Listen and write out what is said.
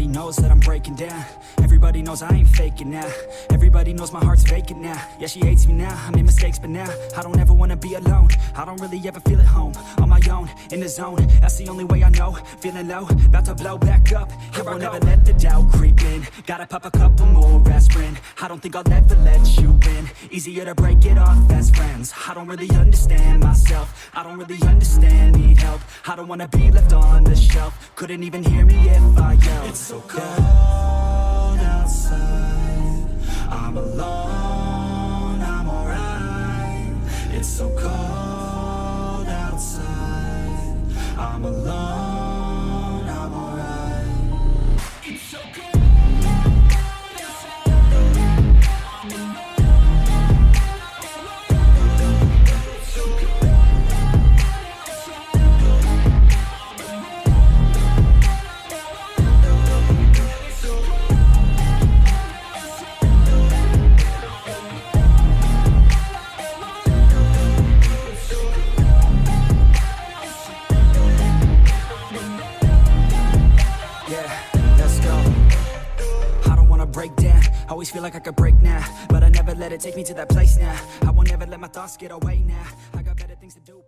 Everybody knows that I'm breaking down. Everybody knows I ain't faking now. Everybody knows my heart's vacant now. Yeah, she hates me now, I made mistakes, but now I don't ever wanna be alone. I don't really ever feel at home. On my own, in the zone, that's the only way I know. Feeling low, about to blow back up. Here I won't ever let the doubt creep in. Gotta pop a couple more aspirin. I don't think I'll ever let you in. Easier to break it off best friends. I don't really understand myself. I don't really understand, need help. I don't wanna be left on the shelf. Couldn't even hear me if I yelled. It's so cold outside, I'm alone, I'm alright. It's so cold outside, I'm alone, I'm alright. It's so cold. Always feel like I could break now, but I never let it take me to that place now. I won't ever let my thoughts get away now. I got better things to do.